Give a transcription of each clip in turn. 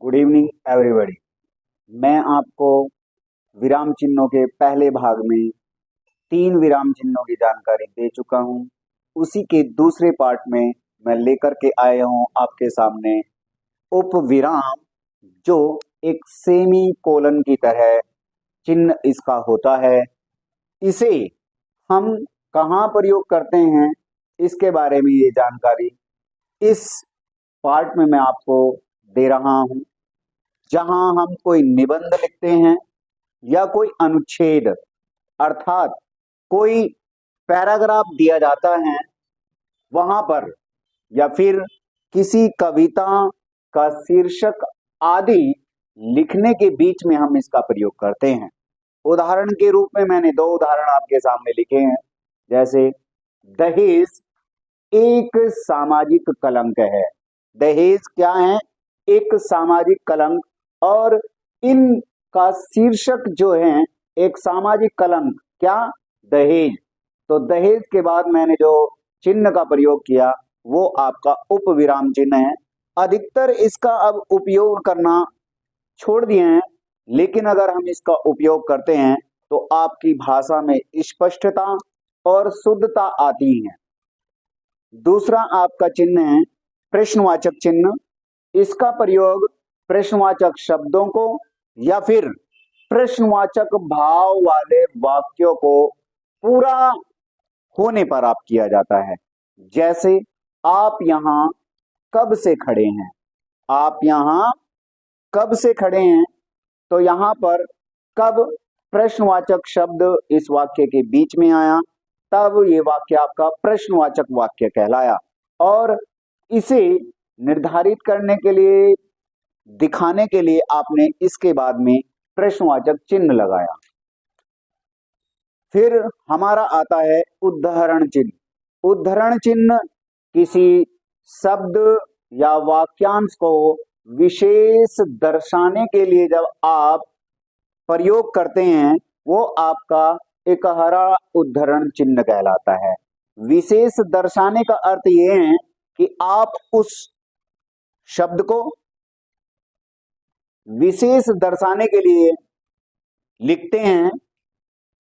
Good evening everybody. मैं आपको विराम चिन्हों के पहले भाग में 3 विराम चिन्हों की जानकारी दे चुका हूं। उसी के दूसरे पार्ट में मैं लेकर के आया हूं आपके सामने उपविराम, जो एक सेमी कोलन की तरह चिन्ह इसका होता है। इसे हम कहाँ प्रयोग करते हैं, इसके बारे में ये जानकारी इस पार्ट में मैं आपको दे रहा हूं। जहां हम कोई निबंध लिखते हैं या कोई अनुच्छेद अर्थात कोई पैराग्राफ दिया जाता है वहां पर, या फिर किसी कविता का शीर्षक आदि लिखने के बीच में हम इसका प्रयोग करते हैं। उदाहरण के रूप में मैंने 2 उदाहरण आपके सामने लिखे हैं। जैसे दहेज एक सामाजिक कलंक है। दहेज क्या है? एक सामाजिक कलंक। और इनका शीर्षक जो है एक सामाजिक कलंक, क्या? दहेज। तो दहेज के बाद मैंने जो चिन्ह का प्रयोग किया वो आपका उपविराम चिन्ह है। अधिकतर इसका अब उपयोग करना छोड़ दिए हैं, लेकिन अगर हम इसका उपयोग करते हैं तो आपकी भाषा में स्पष्टता और शुद्धता आती है। दूसरा आपका चिन्ह है प्रश्नवाचक चिन्ह। इसका प्रयोग प्रश्नवाचक शब्दों को या फिर प्रश्नवाचक भाव वाले वाक्यों को पूरा होने पर आप किया जाता है। जैसे आप यहां कब से खड़े हैं? आप यहां कब से खड़े हैं? तो यहां पर कब प्रश्नवाचक शब्द इस वाक्य के बीच में आया, तब ये वाक्य आपका प्रश्नवाचक वाक्य कहलाया। और इसे निर्धारित करने के लिए, दिखाने के लिए आपने इसके बाद में प्रश्नवाचक चिन्ह लगाया। फिर हमारा आता है उद्धरण चिन्ह। उद्धरण चिन्ह किसी शब्द या वाक्यांश को विशेष दर्शाने के लिए जब आप प्रयोग करते हैं वो आपका एकहरा उद्धरण चिन्ह कहलाता है। विशेष दर्शाने का अर्थ ये है कि आप उस शब्द को विशेष दर्शाने के लिए लिखते हैं।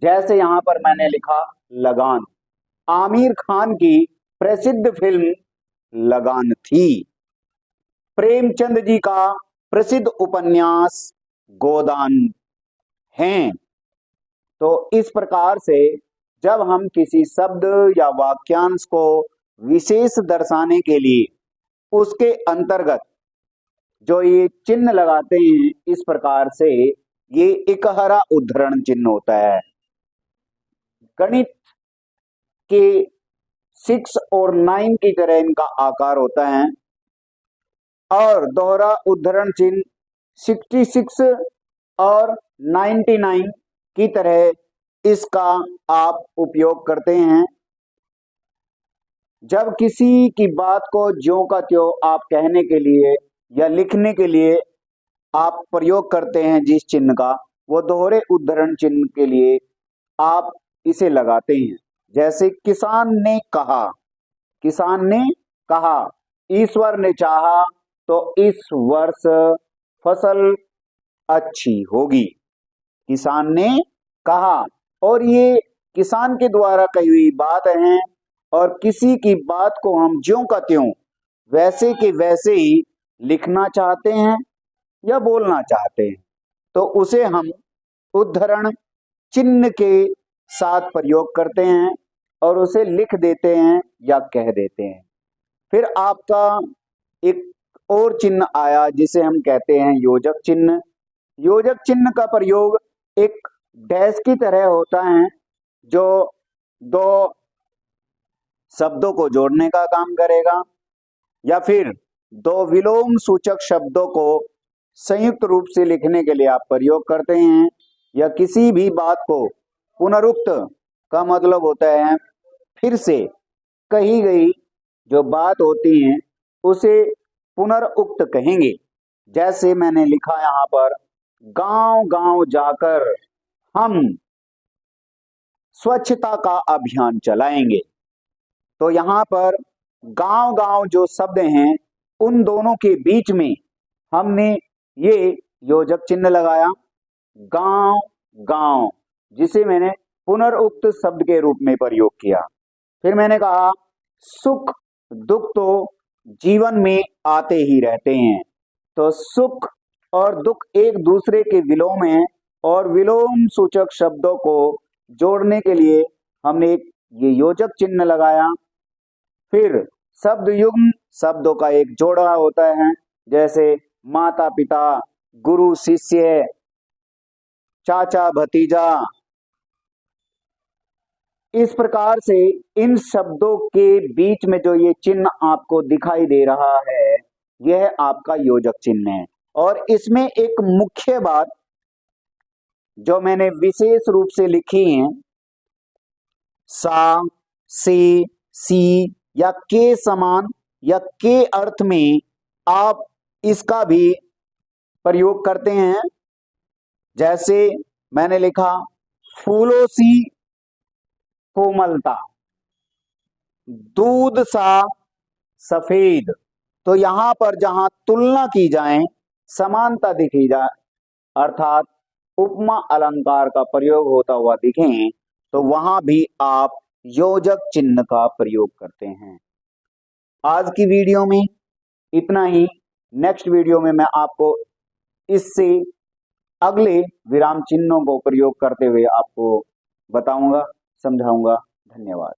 जैसे यहां पर मैंने लिखा लगान। आमिर खान की प्रसिद्ध फिल्म लगान थी। प्रेमचंद जी का प्रसिद्ध उपन्यास गोदान है। तो इस प्रकार से जब हम किसी शब्द या वाक्यांश को विशेष दर्शाने के लिए उसके अंतर्गत जो ये चिन्ह लगाते हैं, इस प्रकार से ये एकहरा उद्धरण चिन्ह होता है। गणित के 6 और 9 की तरह इनका आकार होता है। और दोहरा उद्धरण चिन्ह 66 और 99 की तरह इसका आप उपयोग करते हैं। जब किसी की बात को ज्यों का त्यों आप कहने के लिए या लिखने के लिए आप प्रयोग करते हैं जिस चिन्ह का, वो दोहरे उद्धरण चिन्ह के लिए आप इसे लगाते हैं। जैसे किसान ने कहा। किसान ने कहा, ईश्वर ने चाहा तो इस वर्ष फसल अच्छी होगी। किसान ने कहा, और ये किसान के द्वारा कही हुई बात है। और किसी की बात को हम ज्यों का त्यों वैसे के वैसे ही लिखना चाहते हैं या बोलना चाहते हैं तो उसे हम उद्धरण चिन्ह के साथ प्रयोग करते हैं और उसे लिख देते हैं या कह देते हैं। फिर आपका एक और चिन्ह आया जिसे हम कहते हैं योजक चिन्ह। योजक चिन्ह का प्रयोग एक डैश की तरह होता है जो 2 शब्दों को जोड़ने का काम करेगा, या फिर 2 विलोम सूचक शब्दों को संयुक्त रूप से लिखने के लिए आप प्रयोग करते हैं। या किसी भी बात को पुनरुक्त का मतलब होता है फिर से कही गई जो बात होती है उसे पुनरुक्त कहेंगे। जैसे मैंने लिखा यहां पर, गांव गांव जाकर हम स्वच्छता का अभियान चलाएंगे। तो यहां पर गांव गांव जो शब्द हैं उन दोनों के बीच में हमने ये योजक चिन्ह लगाया, गांव गांव, जिसे मैंने पुनरुक्त शब्द के रूप में प्रयोग किया। फिर मैंने कहा सुख दुख तो जीवन में आते ही रहते हैं, तो सुख और दुख एक दूसरे के विलोम हैं, और विलोम सूचक शब्दों को जोड़ने के लिए हमने ये योजक चिन्ह लगाया। फिर शब्द युग्म शब्दों का एक जोड़ा होता है, जैसे माता पिता, गुरु शिष्य, चाचा भतीजा। इस प्रकार से इन शब्दों के बीच में जो ये चिन्ह आपको दिखाई दे रहा है, यह आपका योजक चिन्ह है। और इसमें एक मुख्य बात जो मैंने विशेष रूप से लिखी है, सा, से, सी या के समान या के अर्थ में आप इसका भी प्रयोग करते हैं। जैसे मैंने लिखा फूलों सी कोमलता, दूध सा सफेद। तो यहां पर जहां तुलना की जाए, समानता दिखी जाए, अर्थात उपमा अलंकार का प्रयोग होता हुआ दिखे, तो वहां भी आप योजक चिन्ह का प्रयोग करते हैं। आज की वीडियो में इतना ही। नेक्स्ट वीडियो में मैं आपको इससे अगले विराम चिन्हों को प्रयोग करते हुए आपको बताऊंगा, समझाऊंगा। धन्यवाद।